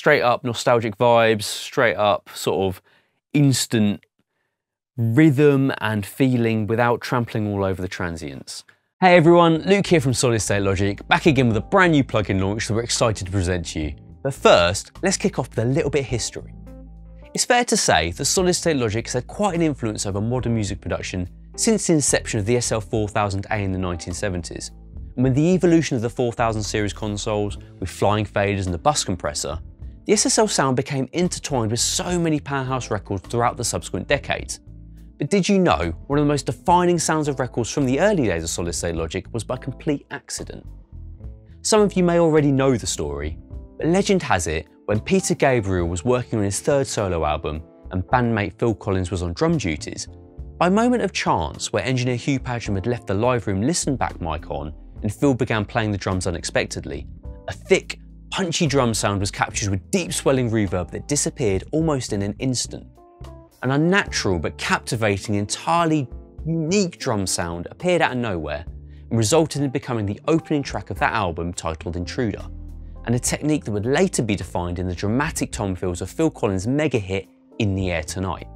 straight up nostalgic vibes, straight up sort of instant rhythm and feeling without trampling all over the transients. Hey everyone, Luke here from Solid State Logic, back again with a brand new plugin launch that we're excited to present to you. But first, let's kick off with a little bit of history. It's fair to say that Solid State Logic has had quite an influence over modern music production since the inception of the SSL 4000A in the 1970s. And with the evolution of the 4000 series consoles, with flying faders and the bus compressor, the SSL sound became intertwined with so many powerhouse records throughout the subsequent decades. But did you know one of the most defining sounds of records from the early days of Solid State Logic was by complete accident? Some of you may already know the story, but legend has it when Peter Gabriel was working on his third solo album and bandmate Phil Collins was on drum duties, by a moment of chance where engineer Hugh Padgham had left the live room listen back mic on and Phil began playing the drums unexpectedly, a thick, punchy drum sound was captured with deep swelling reverb that disappeared almost in an instant. An unnatural but captivating, entirely unique drum sound appeared out of nowhere and resulted in becoming the opening track of that album titled Intruder, and a technique that would later be defined in the dramatic tom fills of Phil Collins' mega hit In the Air Tonight.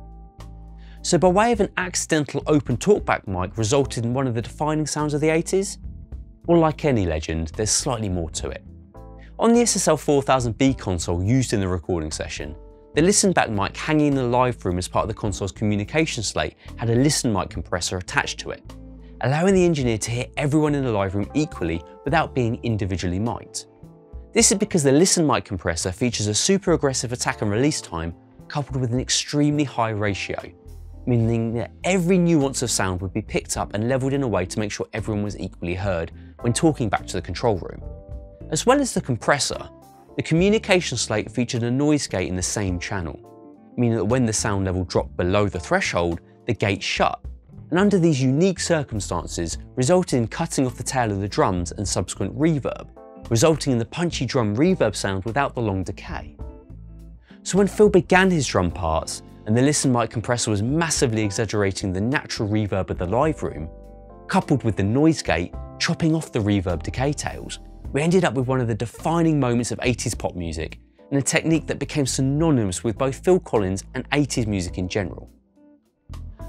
So by way of an accidental open talkback mic resulted in one of the defining sounds of the 80s? Well, like any legend, there's slightly more to it. On the SSL 4000B console used in the recording session, the listen back mic hanging in the live room as part of the console's communication slate had a listen mic compressor attached to it, allowing the engineer to hear everyone in the live room equally without being individually mic'd. This is because the listen mic compressor features a super aggressive attack and release time coupled with an extremely high ratio, meaning that every nuance of sound would be picked up and leveled in a way to make sure everyone was equally heard when talking back to the control room. As well as the compressor, the communication slate featured a noise gate in the same channel, meaning that when the sound level dropped below the threshold, the gate shut, and under these unique circumstances resulted in cutting off the tail of the drums and subsequent reverb, resulting in the punchy drum reverb sound without the long decay. So when Phil began his drum parts, and the listen mic compressor was massively exaggerating the natural reverb of the live room, coupled with the noise gate chopping off the reverb decay tails, we ended up with one of the defining moments of 80s pop music, and a technique that became synonymous with both Phil Collins and 80s music in general.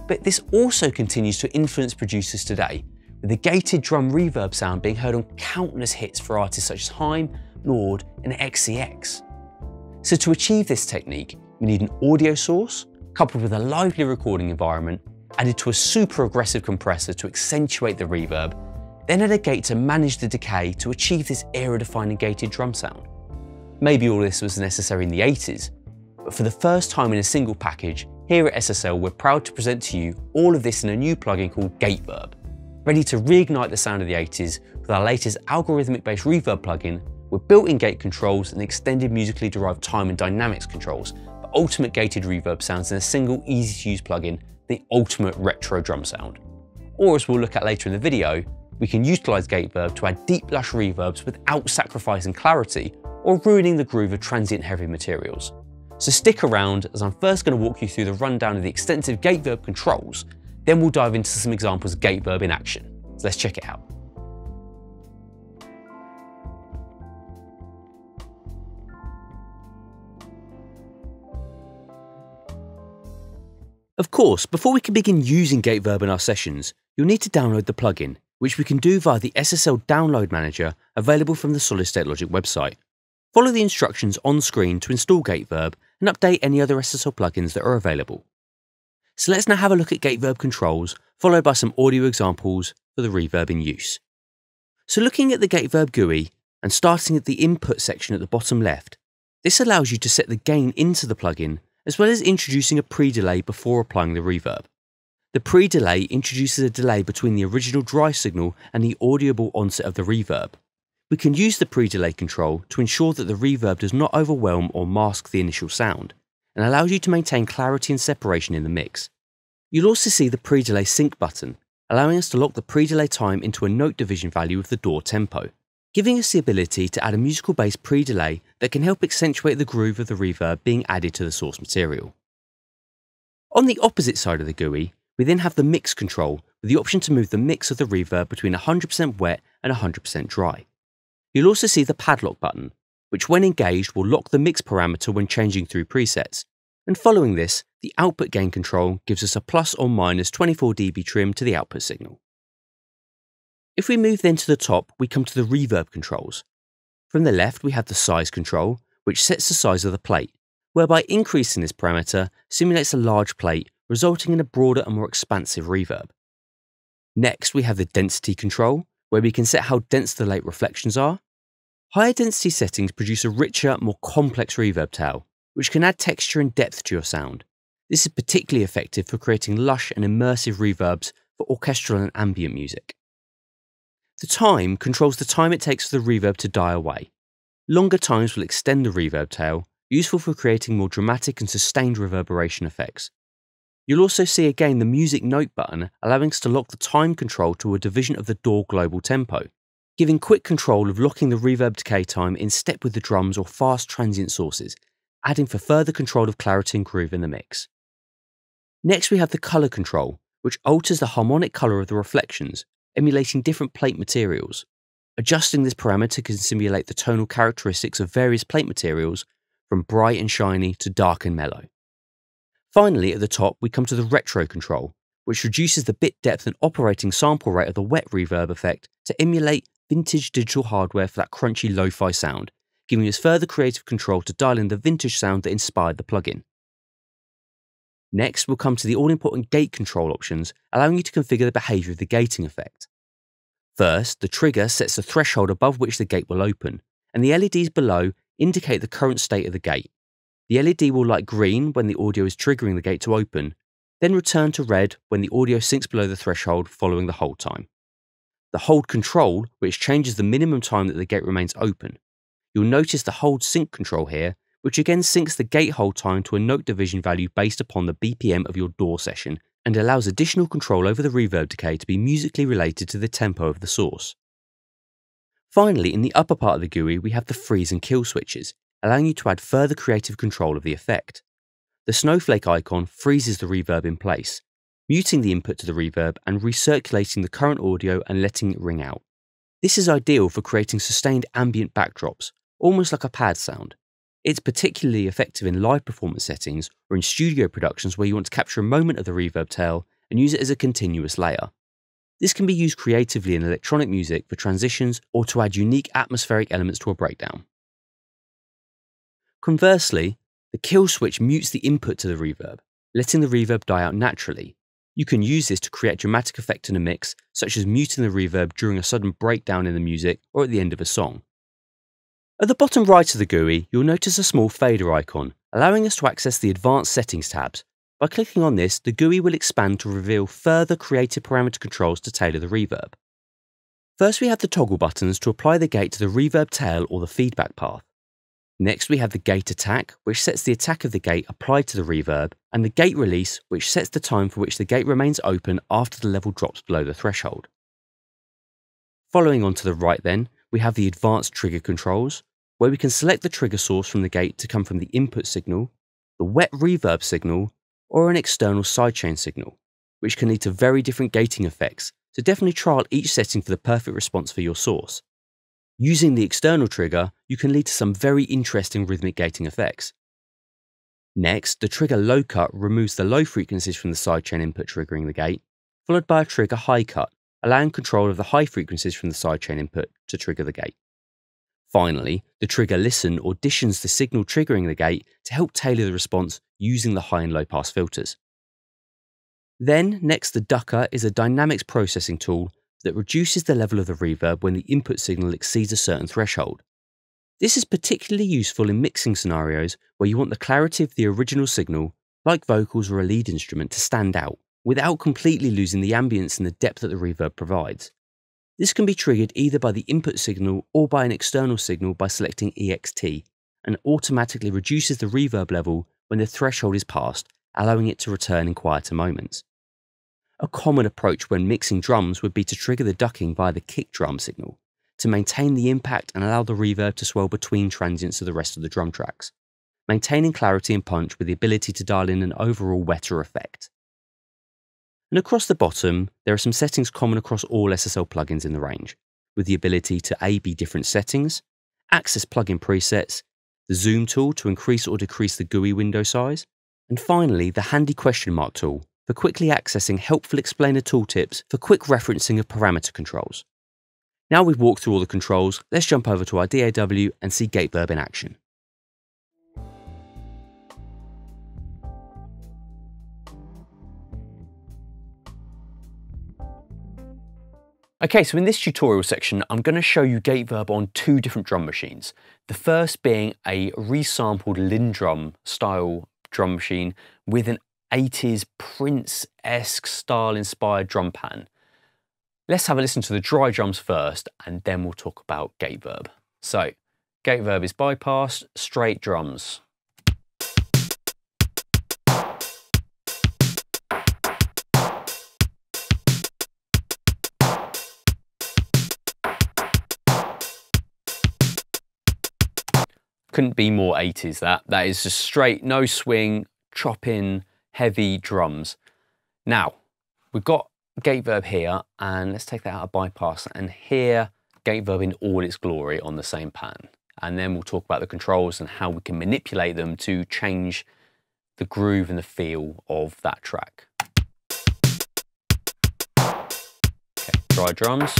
But this also continues to influence producers today, with the gated drum reverb sound being heard on countless hits for artists such as Haim, Lord and XCX. So to achieve this technique, we need an audio source, coupled with a lively recording environment, added to a super aggressive compressor to accentuate the reverb, then add a gate to manage the decay to achieve this era-defining gated drum sound. Maybe all this was necessary in the 80s, but for the first time in a single package, here at SSL we're proud to present to you all of this in a new plugin called Gateverb, ready to reignite the sound of the 80s with our latest algorithmic-based reverb plugin with built-in gate controls and extended musically derived time and dynamics controls for ultimate gated reverb sounds in a single easy-to-use plugin, the ultimate retro drum sound. Or as we'll look at later in the video, we can utilise Gateverb to add deep lush reverbs without sacrificing clarity or ruining the groove of transient heavy materials. So stick around as I'm first going to walk you through the rundown of the extensive Gateverb controls, then we'll dive into some examples of Gateverb in action. So let's check it out. Of course, before we can begin using Gateverb in our sessions, you'll need to download the plugin, which we can do via the SSL Download Manager available from the Solid State Logic website. Follow the instructions on screen to install Gateverb and update any other SSL plugins that are available. So let's now have a look at Gateverb controls, followed by some audio examples for the reverb in use. So looking at the Gateverb GUI and starting at the input section at the bottom left, this allows you to set the gain into the plugin as well as introducing a pre-delay before applying the reverb. The pre-delay introduces a delay between the original dry signal and the audible onset of the reverb. We can use the pre-delay control to ensure that the reverb does not overwhelm or mask the initial sound, and allows you to maintain clarity and separation in the mix. You'll also see the pre-delay sync button, allowing us to lock the pre-delay time into a note division value of the DAW tempo, giving us the ability to add a musical-based pre-delay that can help accentuate the groove of the reverb being added to the source material. On the opposite side of the GUI, we then have the mix control with the option to move the mix of the reverb between 100% wet and 100% dry. You'll also see the padlock button, which when engaged will lock the mix parameter when changing through presets. And following this, the output gain control gives us a plus or minus 24 dB trim to the output signal. If we move then to the top, we come to the reverb controls. From the left, we have the size control, which sets the size of the plate, whereby increasing this parameter simulates a large plate, resulting in a broader and more expansive reverb. Next, we have the density control, where we can set how dense the late reflections are. Higher density settings produce a richer, more complex reverb tail, which can add texture and depth to your sound. This is particularly effective for creating lush and immersive reverbs for orchestral and ambient music. The time controls the time it takes for the reverb to die away. Longer times will extend the reverb tail, useful for creating more dramatic and sustained reverberation effects. You'll also see again the music note button allowing us to lock the time control to a division of the DAW global tempo, giving quick control of locking the reverb decay time in step with the drums or fast transient sources, adding for further control of clarity and groove in the mix. Next we have the color control, which alters the harmonic color of the reflections, emulating different plate materials. Adjusting this parameter can simulate the tonal characteristics of various plate materials, from bright and shiny to dark and mellow. Finally, at the top, we come to the retro control, which reduces the bit depth and operating sample rate of the wet reverb effect to emulate vintage digital hardware for that crunchy lo-fi sound, giving us further creative control to dial in the vintage sound that inspired the plugin. Next, we'll come to the all-important gate control options, allowing you to configure the behaviour of the gating effect. First, the trigger sets the threshold above which the gate will open, and the LEDs below indicate the current state of the gate. The LED will light green when the audio is triggering the gate to open, then return to red when the audio sinks below the threshold following the hold time. The hold control, which changes the minimum time that the gate remains open. You'll notice the hold sync control here, which again syncs the gate hold time to a note division value based upon the BPM of your DAW session and allows additional control over the reverb decay to be musically related to the tempo of the source. Finally, in the upper part of the GUI, we have the freeze and kill switches, allowing you to add further creative control of the effect. The snowflake icon freezes the reverb in place, muting the input to the reverb and recirculating the current audio and letting it ring out. This is ideal for creating sustained ambient backdrops, almost like a pad sound. It's particularly effective in live performance settings or in studio productions where you want to capture a moment of the reverb tail and use it as a continuous layer. This can be used creatively in electronic music for transitions or to add unique atmospheric elements to a breakdown. Conversely, the kill switch mutes the input to the reverb, letting the reverb die out naturally. You can use this to create dramatic effect in a mix, such as muting the reverb during a sudden breakdown in the music or at the end of a song. At the bottom right of the GUI, you'll notice a small fader icon, allowing us to access the Advanced Settings tabs. By clicking on this, the GUI will expand to reveal further creative parameter controls to tailor the reverb. First, we have the toggle buttons to apply the gate to the reverb tail or the feedback path. Next, we have the gate attack, which sets the attack of the gate applied to the reverb, and the gate release, which sets the time for which the gate remains open after the level drops below the threshold. Following on to the right then, we have the advanced trigger controls, where we can select the trigger source from the gate to come from the input signal, the wet reverb signal, or an external sidechain signal, which can lead to very different gating effects, so definitely trial each setting for the perfect response for your source. Using the external trigger, you can lead to some very interesting rhythmic gating effects. Next, the trigger low cut removes the low frequencies from the sidechain input triggering the gate, followed by a trigger high cut, allowing control of the high frequencies from the sidechain input to trigger the gate. Finally, the trigger listen auditions the signal triggering the gate to help tailor the response using the high and low pass filters. Then, next, the ducker is a dynamics processing tool that reduces the level of the reverb when the input signal exceeds a certain threshold. This is particularly useful in mixing scenarios where you want the clarity of the original signal, like vocals or a lead instrument, to stand out, without completely losing the ambience and the depth that the reverb provides. This can be triggered either by the input signal or by an external signal by selecting EXT, and automatically reduces the reverb level when the threshold is passed, allowing it to return in quieter moments. A common approach when mixing drums would be to trigger the ducking via the kick drum signal, to maintain the impact and allow the reverb to swell between transients of the rest of the drum tracks, maintaining clarity and punch with the ability to dial in an overall wetter effect. And across the bottom, there are some settings common across all SSL plugins in the range, with the ability to A/B different settings, access plugin presets, the zoom tool to increase or decrease the GUI window size, and finally the handy question mark tool for quickly accessing helpful explainer tooltips for quick referencing of parameter controls. Now we've walked through all the controls, let's jump over to our DAW and see GateVerb in action. Okay, so in this tutorial section, I'm going to show you GateVerb on two different drum machines. The first being a resampled Lindrum style drum machine with an 80s Prince-esque style inspired drum pattern. Let's have a listen to the dry drums first, and then we'll talk about GateVerb. So, GateVerb is bypassed, straight drums. Couldn't be more 80s that. That is just straight, no swing, chop in, heavy drums. Now, we've got GateVerb here, and let's take that out of bypass and hear GateVerb in all its glory on the same pattern. And then we'll talk about the controls and how we can manipulate them to change the groove and the feel of that track. Okay, dry drums.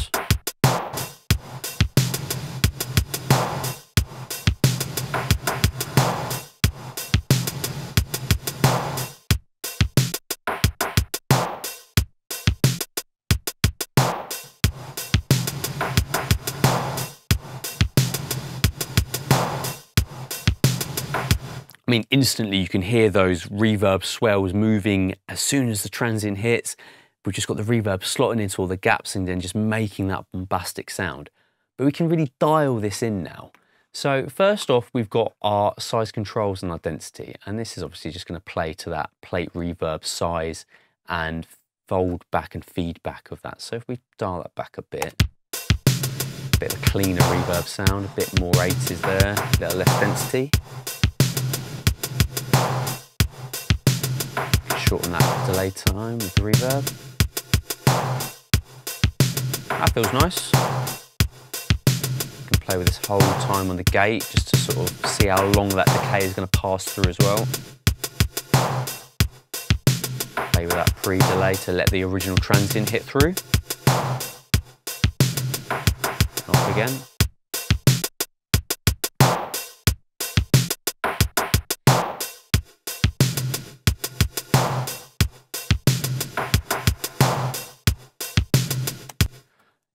I mean, instantly you can hear those reverb swells moving as soon as the transient hits. We've just got the reverb slotting into all the gaps and then just making that bombastic sound. But we can really dial this in now. So first off, we've got our size controls and our density. And this is obviously just going to play to that plate reverb size and fold back and feedback of that. So if we dial that back a bit of a cleaner reverb sound, a bit more 80s there, a little less density. Shorten that delay time with the reverb. That feels nice. You can play with this whole time on the gate just to sort of see how long that decay is going to pass through as well. Play with that pre-delay to let the original transient hit through. Off again.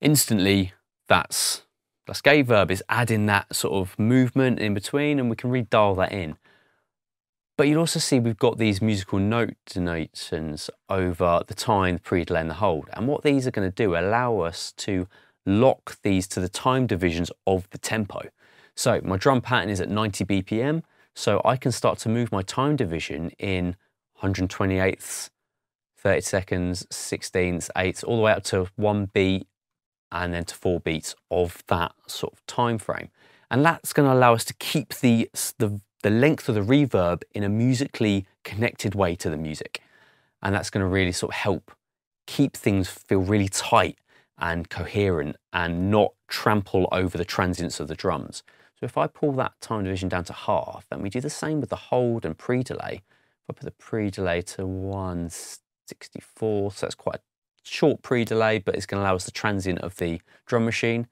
Instantly, that's GateVerb is adding that sort of movement in between, and we can redial that in. But you'll also see we've got these musical note denotations over the time, the pre-delay and the hold. And what these are going to do, allow us to lock these to the time divisions of the tempo. So my drum pattern is at 90 BPM, so I can start to move my time division in 128ths, 30 seconds, 16ths, 8ths, all the way up to 1 beat, and then to 4 beats of that sort of time frame. And that's going to allow us to keep the length of the reverb in a musically connected way to the music. And that's going to really sort of help keep things feel really tight and coherent and not trample over the transients of the drums. So if I pull that time division down to half, and we do the same with the hold and pre-delay. If I put the pre-delay to 1/64, so that's quite a short pre-delay, but it's going to allow us the transient of the drum machine,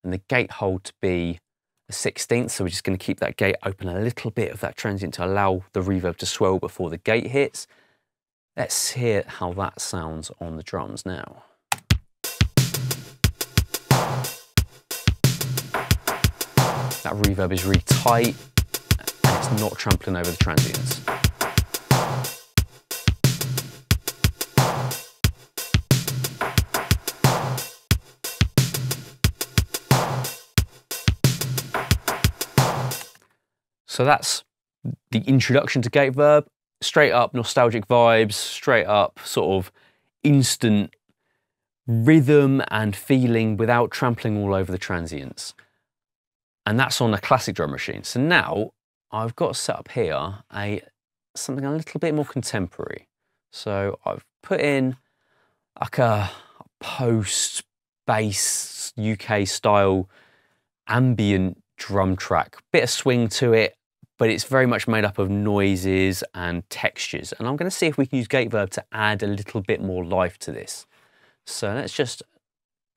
and the gate hold to be a 16th, so we're just going to keep that gate open a little bit of that transient to allow the reverb to swell before the gate hits. Let's hear how that sounds on the drums now. That reverb is really tight and it's not trampling over the transients. So that's the introduction to GateVerb. Straight up nostalgic vibes, straight up sort of instant rhythm and feeling without trampling all over the transients. And that's on a classic drum machine. So now I've got set up here something a little bit more contemporary. So I've put in like a post-bass UK style ambient drum track. Bit of swing to it, but it's very much made up of noises and textures. And I'm going to see if we can use GateVerb to add a little bit more life to this. So let's just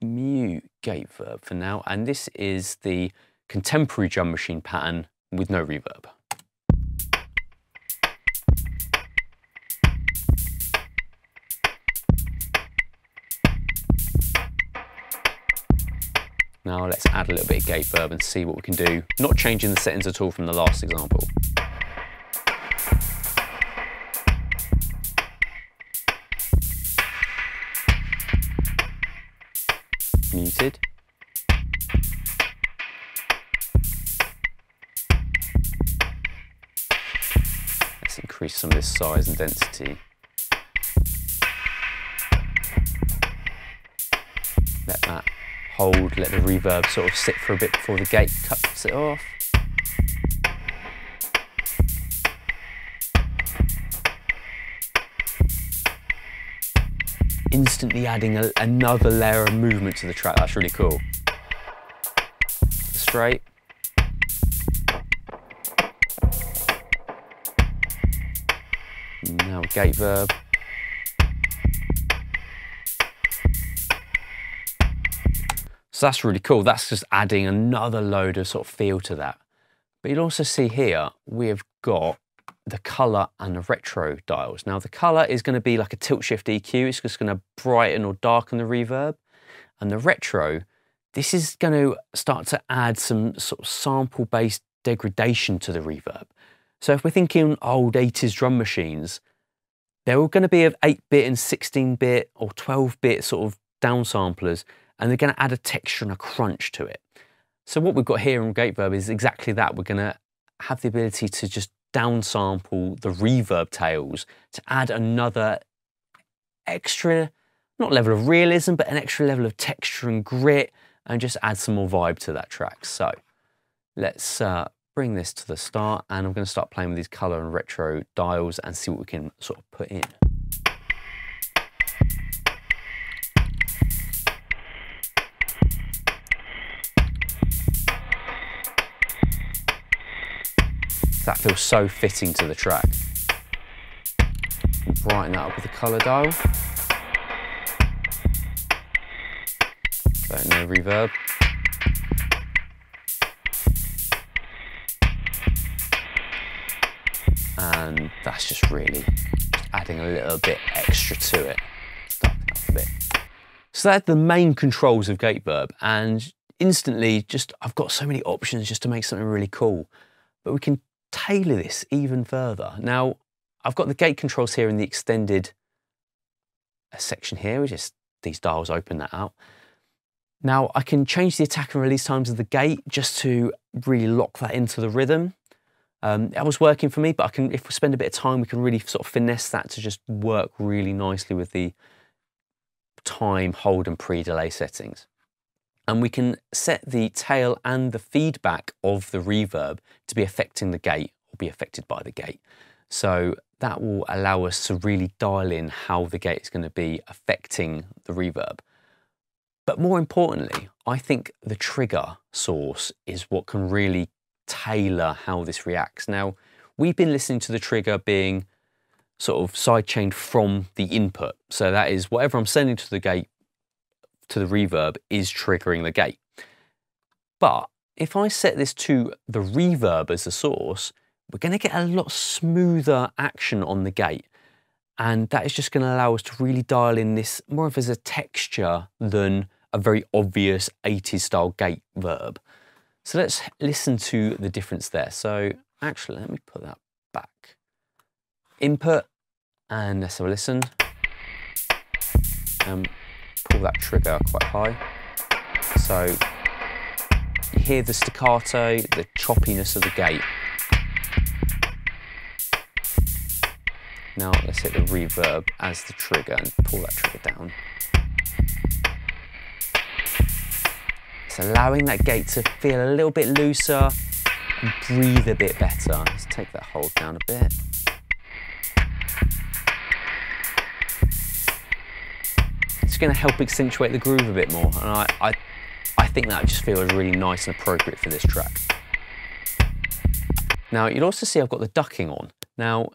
mute GateVerb for now. And this is the contemporary drum machine pattern with no reverb. Now let's add a little bit of GateVerb and see what we can do, not changing the settings at all from the last example. Muted. Let's increase some of this size and density. Let that hold, let the reverb sort of sit for a bit before the gate cuts it off. Instantly adding another layer of movement to the track. That's really cool. Straight. Now GateVerb. So that's really cool. That's just adding another load of sort of feel to that. But you'll also see here, we've got the color and the retro dials. Now the color is going to be like a tilt shift EQ. It's just going to brighten or darken the reverb. And the retro, this is going to start to add some sort of sample-based degradation to the reverb. So if we're thinking old 80s drum machines, they're all going to be of 8-bit and 16-bit or 12-bit sort of downsamplers, and they're going to add a texture and a crunch to it. So what we've got here in GateVerb is exactly that. We're going to have the ability to just downsample the reverb tails to add another extra, not level of realism, but an extra level of texture and grit, and just add some more vibe to that track. So let's bring this to the start, and I'm going to start playing with these color and retro dials and see what we can sort of put in. That feels so fitting to the track. Brighten that up with the color dial. So no reverb. And that's just really adding a little bit extra to it. Darken up a bit. So that's the main controls of GateVerb, and instantly I've got so many options just to make something really cool. But we can tailor this even further. Now, I've got the gate controls here in the extended section here, which is these dials, open that out. Now, I can change the attack and release times of the gate just to really lock that into the rhythm. That was working for me, but if we spend a bit of time, we can really sort of finesse that to just work really nicely with the time, hold, and pre-delay settings. And we can set the tail and the feedback of the reverb to be affecting the gate or be affected by the gate. So that will allow us to really dial in how the gate is going to be affecting the reverb. But more importantly, I think the trigger source is what can really tailor how this reacts. Now, we've been listening to the trigger being sort of sidechained from the input. So that is whatever I'm sending to the gate, to the reverb, is triggering the gate. But if I set this to the reverb as the source, we're going to get a lot smoother action on the gate. And that is just going to allow us to really dial in this more of as a texture than a very obvious 80s style gate verb. So let's listen to the difference there. So actually, let me put that back. Input, and let's have a listen. Pull that trigger quite high. So you hear the staccato, the choppiness of the gate. Now let's hit the reverb as the trigger and pull that trigger down. It's allowing that gate to feel a little bit looser and breathe a bit better. Let's take that hold down a bit. It's going to help accentuate the groove a bit more, and I think that just feels really nice and appropriate for this track. Now, you'll also see I've got the ducking on. Now,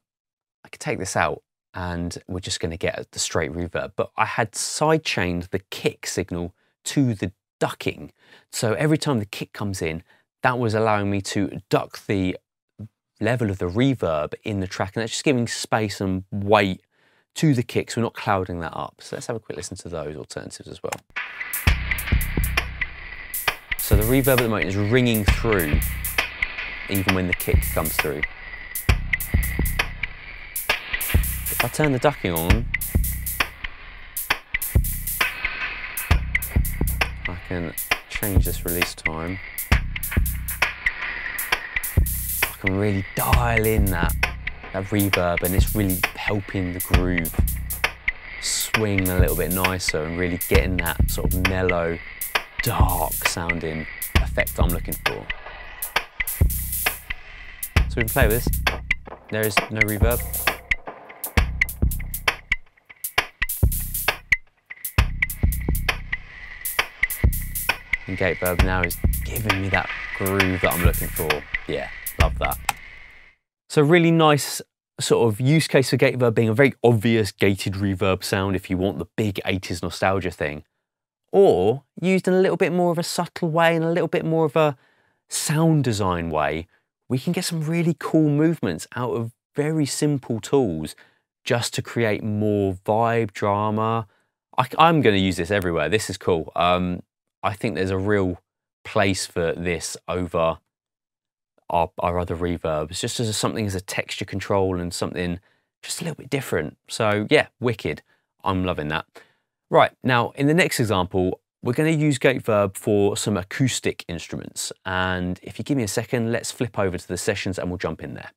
I could take this out and we're just going to get the straight reverb, but I had side-chained the kick signal to the ducking. So every time the kick comes in, that was allowing me to duck the level of the reverb in the track, and that's just giving space and weight to the kick, so we're not clouding that up. So let's have a quick listen to those alternatives as well. So the reverb at the moment is ringing through even when the kick comes through. If I turn the ducking on, I can change this release time. I can really dial in that reverb, and it's really helping the groove swing a little bit nicer and really getting that sort of mellow, dark sounding effect I'm looking for. So we can play with this. There is no reverb. And GateVerb now is giving me that groove that I'm looking for. Yeah, love that. So really nice sort of use case for GateVerb being a very obvious gated reverb sound if you want the big 80s nostalgia thing, or used in a little bit more of a subtle way and a little bit more of a sound design way, we can get some really cool movements out of very simple tools just to create more vibe, drama. I'm going to use this everywhere. This is cool. I think there's a real place for this over our other reverbs, just as something as a texture control and something just a little bit different. So yeah, wicked. I'm loving that. Right, now in the next example, we're going to use GateVerb for some acoustic instruments. And if you give me a second, let's flip over to the sessions and we'll jump in there.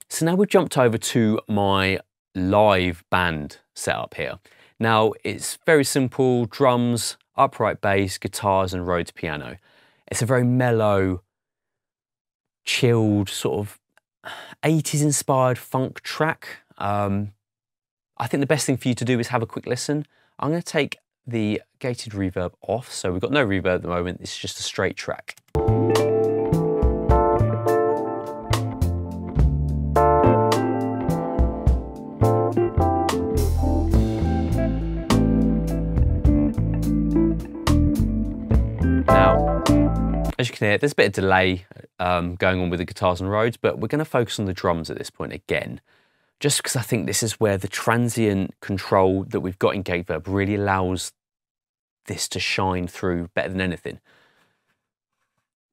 So now we've jumped over to my live band setup here. Now it's very simple: drums, upright bass, guitars and Rhodes piano. It's a very mellow, chilled, sort of 80s inspired funk track. I think the best thing for you to do is have a quick listen. I'm going to take the gated reverb off, so we've got no reverb at the moment, it's just a straight track. As you can hear, there's a bit of delay going on with the guitars and Rhodes, but we're going to focus on the drums at this point again, just because I think this is where the transient control that we've got in GateVerb really allows this to shine through better than anything.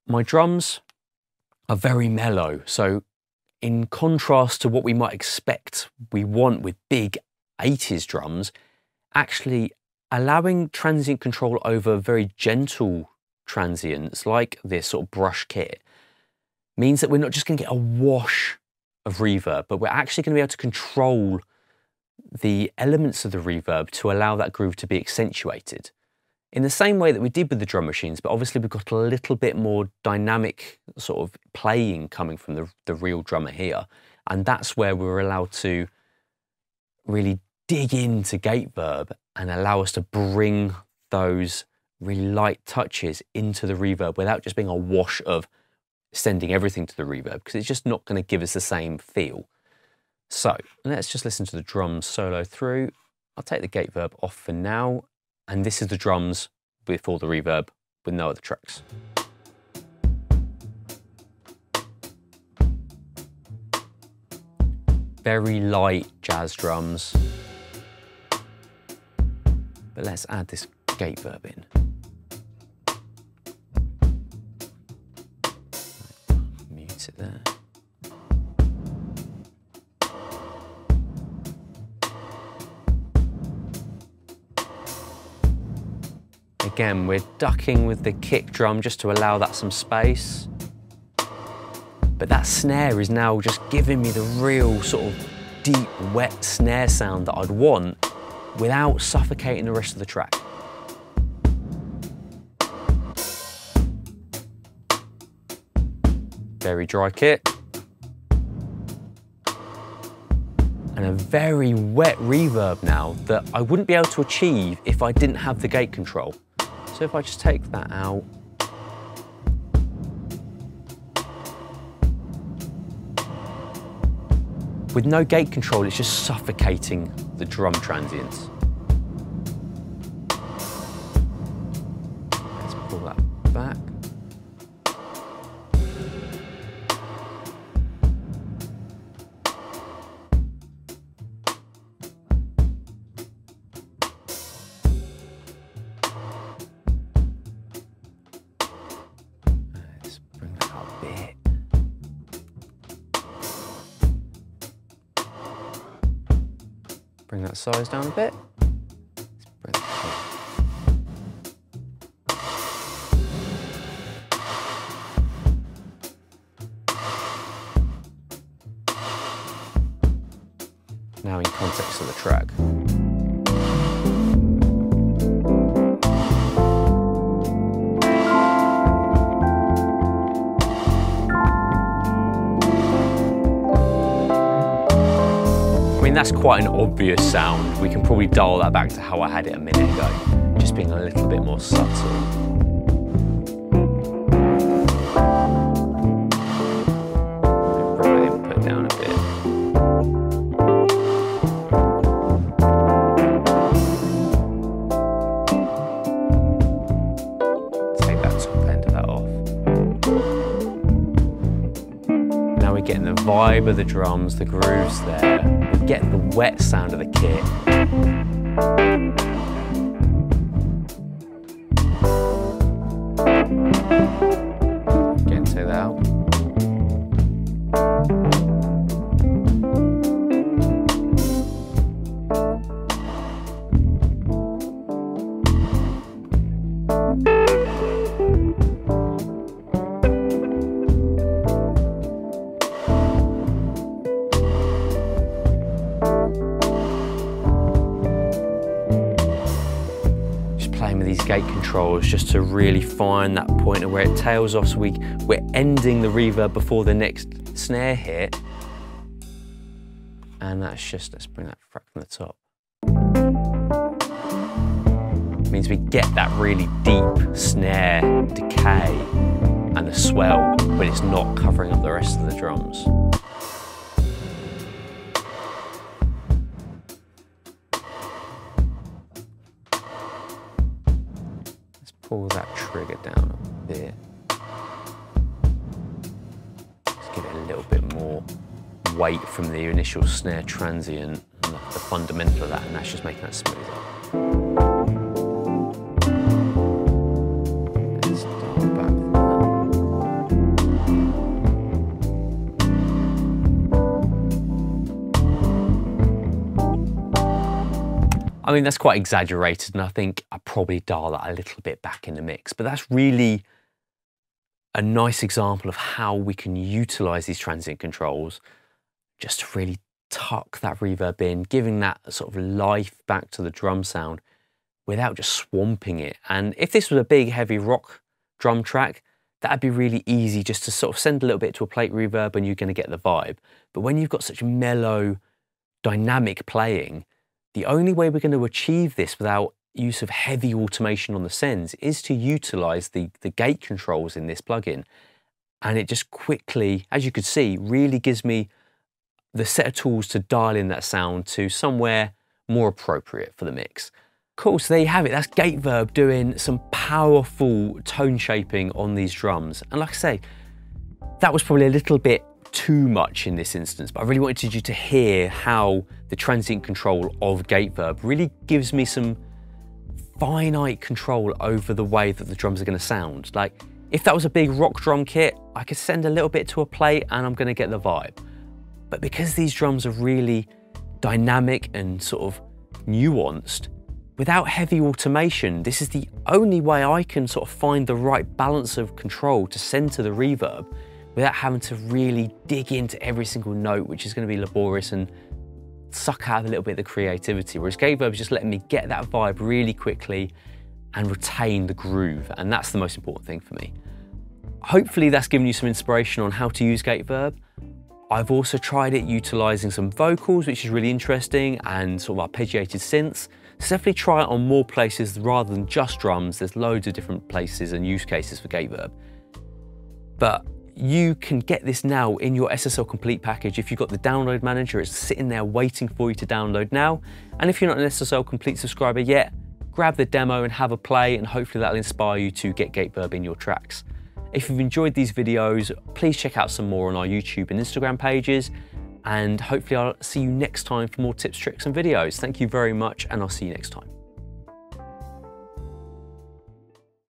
My drums are very mellow, so in contrast to what we might expect we want with big 80s drums, actually allowing transient control over very gentle transients like this sort of brush kit means that we're not just going to get a wash of reverb, but we're actually going to be able to control the elements of the reverb to allow that groove to be accentuated in the same way that we did with the drum machines, but obviously we've got a little bit more dynamic sort of playing coming from the real drummer here, and that's where we're allowed to really dig into GateVerb and allow us to bring those really light touches into the reverb without just being a wash of sending everything to the reverb, because it's just not going to give us the same feel. So let's just listen to the drums solo through. I'll take the GateVerb off for now, and this is the drums before the reverb with no other tracks. Very light jazz drums, but let's add this GateVerb in. Mute it there. Again, we're ducking with the kick drum just to allow that some space. But that snare is now just giving me the real sort of deep, wet snare sound that I'd want without suffocating the rest of the track. Very dry kit. And and a very wet reverb now that I wouldn't be able to achieve if I didn't have the gate control. So if I just take that out, with no gate control, it's just suffocating the drum transients. Let's pull that back. Let's bring that out a bit. Bring that size down a bit. Let's bring that up. Now in context of the track. I mean, that's quite an obvious sound. We can probably dial that back to how I had it a minute ago, just being a little bit more subtle. Bring the input down a bit. Take that top end of that off. Now we're getting the vibe of the drums, the grooves there. Get the wet sound of the kit. Again, take that out. Playing with these gate controls just to really find that point of where it tails off, so we're ending the reverb before the next snare hit. And that's just, let's bring that back from the top. It means we get that really deep snare decay and the swell, but it's not covering up the rest of the drums. Pull that trigger down a bit. Just give it a little bit more weight from the initial snare transient and the fundamental of that, and that's just making that smoother. Let's dial back from I mean, that's quite exaggerated, and I think I probably dial that a little bit back in the mix, but that's really a nice example of how we can utilize these transient controls just to really tuck that reverb in, giving that sort of life back to the drum sound without just swamping it. And if this was a big, heavy rock drum track, that'd be really easy just to sort of send a little bit to a plate reverb and you're going to get the vibe. But when you've got such mellow, dynamic playing, the only way we're going to achieve this without use of heavy automation on the sends is to utilize the gate controls in this plugin. And it just quickly, as you could see, really gives me the set of tools to dial in that sound to somewhere more appropriate for the mix. Cool, so there you have it. That's GateVerb doing some powerful tone shaping on these drums. And like I say, that was probably a little bit too much in this instance, but I really wanted you to hear how the transient control of GateVerb really gives me some finite control over the way that the drums are going to sound. Like, if that was a big rock drum kit, I could send a little bit to a plate and I'm going to get the vibe. But because these drums are really dynamic and sort of nuanced, without heavy automation, this is the only way I can sort of find the right balance of control to send to the reverb without having to really dig into every single note, which is going to be laborious and suck out a little bit of the creativity. Whereas GateVerb is just letting me get that vibe really quickly and retain the groove. And that's the most important thing for me. Hopefully that's given you some inspiration on how to use GateVerb. I've also tried it utilizing some vocals, which is really interesting, and sort of arpeggiated synths. So definitely try it on more places rather than just drums. There's loads of different places and use cases for GateVerb. But you can get this now in your SSL Complete package. If you've got the download manager, it's sitting there waiting for you to download now. And if you're not an SSL Complete subscriber yet, grab the demo and have a play, and hopefully that'll inspire you to get GateVerb in your tracks. If you've enjoyed these videos, please check out some more on our YouTube and Instagram pages, and hopefully I'll see you next time for more tips, tricks and videos. Thank you very much, and I'll see you next time.